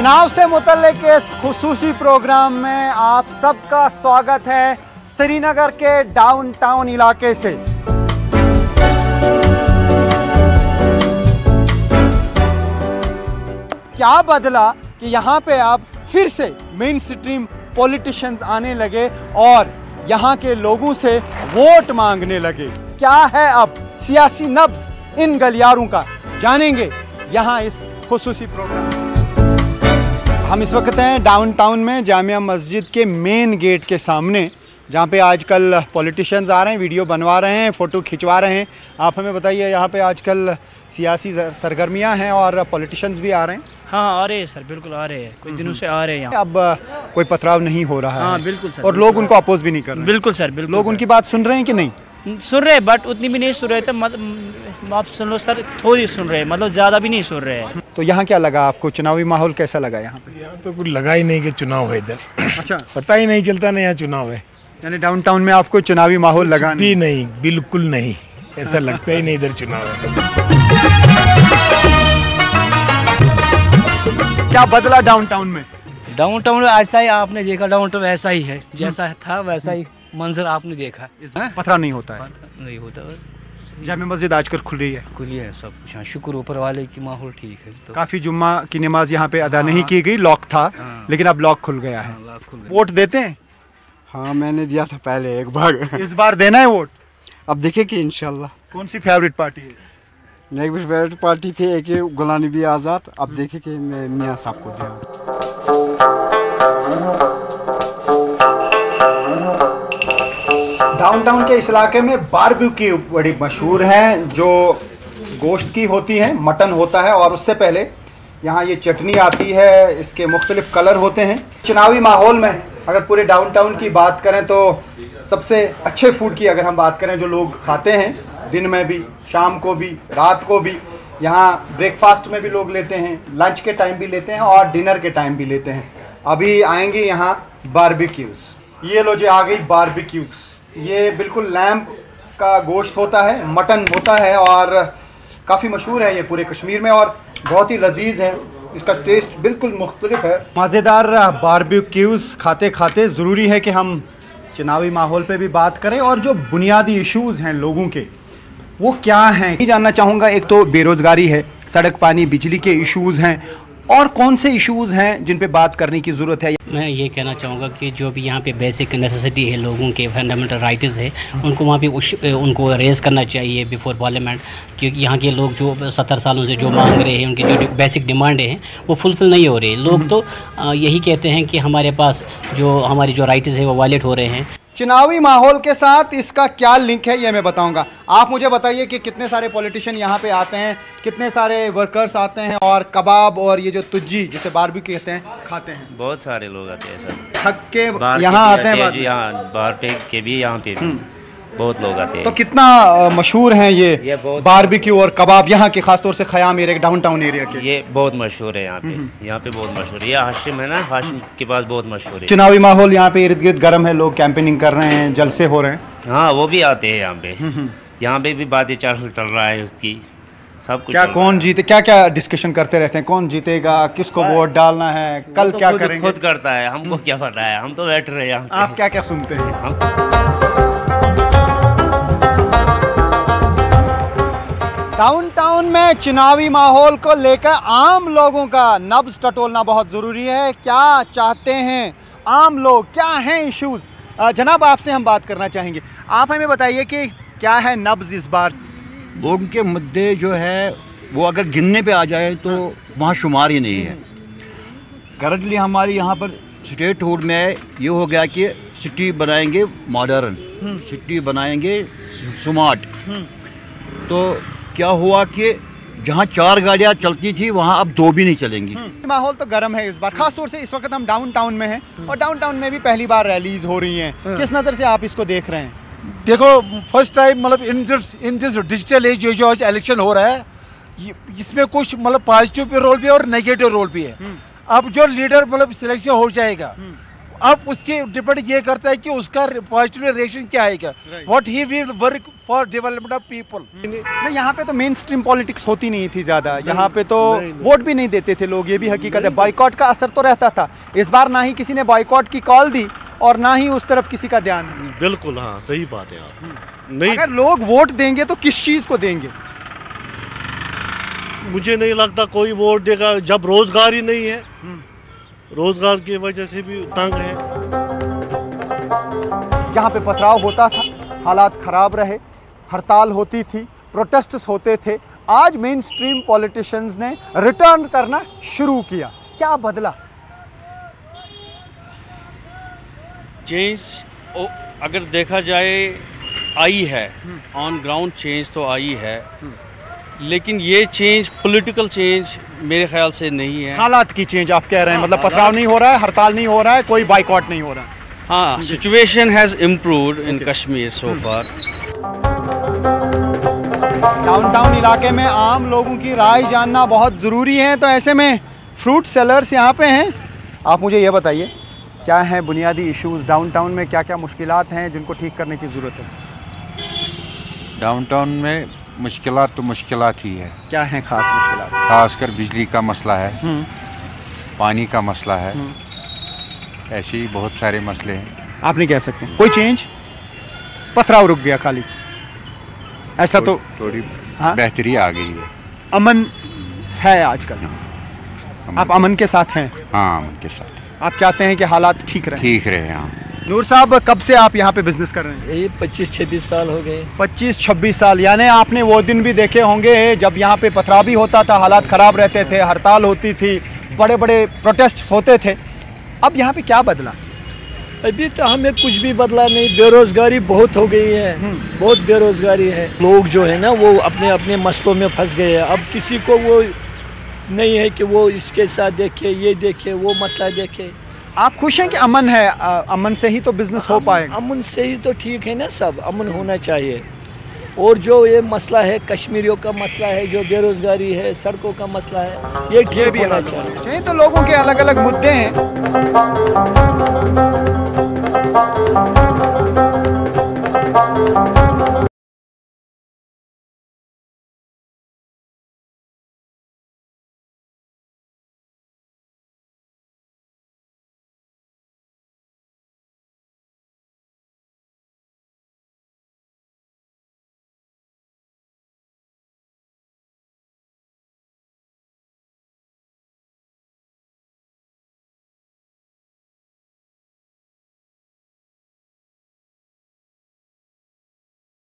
चुनाव से मुतल्लिक इस खुसूसी प्रोग्राम में आप सबका स्वागत है श्रीनगर के डाउनटाउन इलाके से। क्या बदला कि यहाँ पे अब फिर से मेन स्ट्रीम पॉलिटिशियंस आने लगे और यहाँ के लोगों से वोट मांगने लगे। क्या है अब सियासी नब्ज इन गलियारों का, जानेंगे यहाँ इस खुसूसी प्रोग्राम। हम इस वक्त हैं डाउनटाउन में जामिया मस्जिद के मेन गेट के सामने, जहाँ पे आजकल पॉलिटिशियंस आ रहे हैं, वीडियो बनवा रहे हैं, फ़ोटो खिंचवा रहे हैं। आप हमें बताइए, यहाँ पे आजकल सियासी सरगर्मियाँ हैं और पॉलिटिशियंस भी आ रहे हैं? हाँ आ रहे हैं सर, बिल्कुल आ रहे हैं, कुछ दिनों से आ रहे हैं यहाँ। अब कोई पथराव नहीं हो रहा है? हाँ बिल्कुल सर। और लोग उनको अपोज भी नहीं कर रहे हैं? बिल्कुल सर, बिल्कुल। लोग उनकी बात सुन रहे हैं कि नहीं? सुन रहे हैं, बट उतनी भी नहीं सुन रहे थे। आप सुन लो सर, थोड़ी सुन रहे हैं, मतलब ज़्यादा भी नहीं सुन रहे हैं। तो यहाँ क्या लगा आपको, चुनावी माहौल कैसा लगा यहाँ पे? यहाँ तो कुछ लगा ही नहीं कि चुनाव है इधर। अच्छा, पता ही नहीं चलता ना यहाँ चुनाव है। यानी डाउनटाउन में आपको चुनावी माहौल लगा भी नहीं, बिल्कुल नहीं, ऐसा लगता ही नहीं इधर चुनाव है। क्या बदला डाउनटाउन में? डाउनटाउन ऐसा ही आपने देखा, डाउनटाउन ऐसा ही है, जैसा था वैसा ही मंजर आपने देखा। पथरा नहीं होता है? नहीं होता। जामिया मस्जिद आजकल खुल रही है? खुली है सब कुछ, हाँ शुक्र ऊपर वाले की, माहौल ठीक है। तो काफी जुम्मा की नमाज यहाँ पे अदा नहीं की गई, लॉक था, लेकिन अब लॉक खुल गया है। वोट देते हैं? हाँ मैंने दिया था पहले एक बार। इस बार देना है वोट? अब देखे कि इंशाल्लाह। कौन सी फेवरेट पार्टी है? मेरी भी फेवरेट पार्टी थी एक गुलाम नबी आज़ाद, अब देखे कि मैं मियाँ साहब को दिया। डाउनटाउन के इस इलाके में बारबेक्यू बड़ी मशहूर है, जो गोश्त की होती है, मटन होता है, और उससे पहले यहाँ ये चटनी आती है, इसके मुख्तलिफ कलर होते हैं। चुनावी माहौल में अगर पूरे डाउनटाउन की बात करें तो सबसे अच्छे फूड की अगर हम बात करें, जो लोग खाते हैं दिन में भी, शाम को भी, रात को भी, यहाँ ब्रेकफास्ट में भी लोग लेते हैं, लंच के टाइम भी लेते हैं और डिनर के टाइम भी लेते हैं। अभी आएंगे यहाँ बारबेक्यूज़। ये लो जी, आ गई बारबेक्यूज़। ये बिल्कुल लैम्प का गोश्त होता है, मटन होता है, और काफ़ी मशहूर है ये पूरे कश्मीर में और बहुत ही लजीज है। इसका टेस्ट बिल्कुल मुख्तलिफ है। मज़ेदार बारबेक्यूज़ खाते खाते ज़रूरी है कि हम चुनावी माहौल पे भी बात करें, और जो बुनियादी इश्यूज़ हैं लोगों के, वो क्या हैं ये जानना चाहूँगा। एक तो बेरोज़गारी है, सड़क पानी बिजली के इश्यूज़ हैं, और कौन से इश्यूज़ हैं जिन पे बात करने की ज़रूरत है? मैं ये कहना चाहूँगा कि जो भी यहाँ पे बेसिक नेसेसिटी है, लोगों के फंडामेंटल राइट्स है, उनको वहाँ पे उनको रेज़ करना चाहिए बिफोर पार्लियामेंट। क्योंकि यहाँ के लोग जो 70 सालों से जो मांग रहे हैं, उनकी जो बेसिक डिमांडें हैं वो फुलफ़िल नहीं हो रही। लोग तो यही कहते हैं कि हमारे पास जो हमारी जो राइट्स है वो वायलेट हो रहे हैं। चुनावी माहौल के साथ इसका क्या लिंक है ये मैं बताऊंगा। आप मुझे बताइए कि कितने सारे पॉलिटिशियन यहाँ पे आते हैं, कितने सारे वर्कर्स आते हैं और कबाब और ये जो तुज्जी जिसे बारबेक्यू कहते हैं खाते हैं? बहुत सारे लोग आते हैं सर, थक के यहाँ आते हैं जी। हाँ, बाहर पे के भी यहाँ पे बहुत लोग आते हैं। तो कितना मशहूर हैं ये बारबेक्यू और कबाब यहाँ के, खासतौर से खयाम एरिया, डाउनटाउन एरिया के? ये बहुत मशहूर है यहाँ पे, यहाँ पे बहुत मशहूर है। ये हाशिम है ना, हाशिम के पास बहुत मशहूर है। चुनावी माहौल यहाँ पे इर्द गिर्द गर्म है, लोग कैंपेनिंग कर रहे हैं, जलसे हो रहे हैं। हाँ वो भी आते हैं यहाँ पे। यहाँ पे भी बातें चल रहा है उसकी, सब कुछ। क्या कौन जीते, क्या क्या डिस्कशन करते रहते हैं? कौन जीतेगा, किसको वोट डालना है, कल क्या करेंगे? खुद करता है, हमको क्या पता है, हम तो बैठ रहे हैं यहाँ। आप क्या क्या सुनते हैं? डाउनटाउन में चुनावी माहौल को लेकर आम लोगों का नब्ज टटोलना बहुत ज़रूरी है। क्या चाहते हैं आम लोग, क्या हैं इश्यूज़? जनाब आपसे हम बात करना चाहेंगे, आप हमें बताइए कि क्या है नब्ज इस बार? लोगों के मुद्दे जो है वो अगर गिनने पे आ जाए तो वहाँ शुमार ही नहीं है। करंटली हमारे यहाँ पर स्टेट हुड में ये हो गया कि सिटी बनाएंगे मॉडर्न, सिटी बनाएंगे स्मार्ट। तो क्या हुआ कि जहाँ 4 गाड़ियाँ चलती थी वहाँ अब 2 भी नहीं चलेंगी। माहौल तो गर्म है इस बार, खासतौर से इस वक्त हम डाउनटाउन में हैं और डाउनटाउन में भी पहली बार रैलीज हो रही हैं। किस नज़र से आप इसको देख रहे हैं? देखो, फर्स्ट टाइम मतलब इन दिस डिजिटल एज जो आज इलेक्शन हो रहा है, इसमें कुछ मतलब पॉजिटिव रोल भी है और नेगेटिव रोल भी है। अब जो लीडर मतलब सिलेक्शन हो जाएगा, अब उसके डिपेंड ये करता है कि उसका पॉजिटिव रिएक्शन क्या आएगा, what he will work for development of people. नहीं, यहाँ पे तो मेन स्ट्रीम पॉलिटिक्स होती नहीं थी ज़्यादा, यहाँ पे तो वोट भी नहीं देते थे लोग, ये भी हकीकत है। बॉयकॉट का असर तो रहता था, इस बार ना ही किसी ने बॉयकॉट की कॉल दी और ना ही उस तरफ किसी का ध्यान। बिल्कुल, हाँ सही बात है आप। नहीं, अगर लोग वोट देंगे तो किस चीज़ को देंगे? मुझे नहीं लगता कोई वोट देगा जब रोजगार ही नहीं है, रोजगार की वजह से भी तंग है। जहाँ पे पथराव होता था हालात ख़राब रहे, हड़ताल होती थी, प्रोटेस्ट्स होते थे, आज मेन स्ट्रीम पॉलिटिशियंस ने रिटर्न करना शुरू किया। क्या बदला? चेंज अगर देखा जाए आई है, ऑन ग्राउंड चेंज तो आई है, लेकिन ये चेंज पॉलिटिकल चेंज मेरे ख्याल से नहीं है। हालात की चेंज आप कह रहे हैं, मतलब पथराव नहीं हो रहा है, हड़ताल नहीं हो रहा है, कोई बाइकॉट नहीं हो रहा है। हाँ, situation has improved in Kashmir so far. Downtown इलाके में आम लोगों की राय जानना बहुत ज़रूरी है, तो ऐसे में फ्रूट सेलर्स यहाँ पे हैं। आप मुझे ये बताइए, क्या हैं बुनियादी इश्यूज़ डाउनटाउन में, क्या क्या मुश्किलात हैं जिनको ठीक करने की ज़रूरत है? डाउनटाउन में मुश्किलात तो मुश्किलात ही है। क्या हैं ख़ास मुश्किलात? खासकर बिजली का मसला है, पानी का मसला है, ऐसे ही बहुत सारे मसले हैं। आप नहीं कह सकते कोई चेंज? पथराव रुक गया खाली, ऐसा तो थोड़ी हाँ? बेहतरी आ गई है, अमन है आजकल। आप अमन के साथ हैं? हाँ, अमन के साथ। आप चाहते हैं कि हालात ठीक रहे? ठीक रहे, हाँ। नूर साहब, कब से आप यहाँ पे बिजनेस कर रहे हैं? ये 25-26 साल हो गए। 25-26 साल, यानी आपने वो दिन भी देखे होंगे जब यहाँ पे पथराव भी होता था, हालात ख़राब रहते थे, हड़ताल होती थी, बड़े बड़े प्रोटेस्ट होते थे। अब यहाँ पे क्या बदला? अभी तो हमें कुछ भी बदला नहीं, बेरोजगारी बहुत हो गई है, बहुत बेरोजगारी है। लोग जो है ना वो अपने अपने मसलों में फंस गए हैं। अब किसी को वो नहीं है कि वो इसके साथ देखे, ये देखे, वो मसला देखे। आप खुश हैं कि अमन है? अमन से ही तो बिजनेस हो पाएगा। अमन से ही तो ठीक है ना, सब अमन होना चाहिए। और जो ये मसला है कश्मीरियों का मसला है, जो बेरोजगारी है, सड़कों का मसला है, ये ठीक होना चाहिए। तो लोगों के अलग अलग मुद्दे हैं।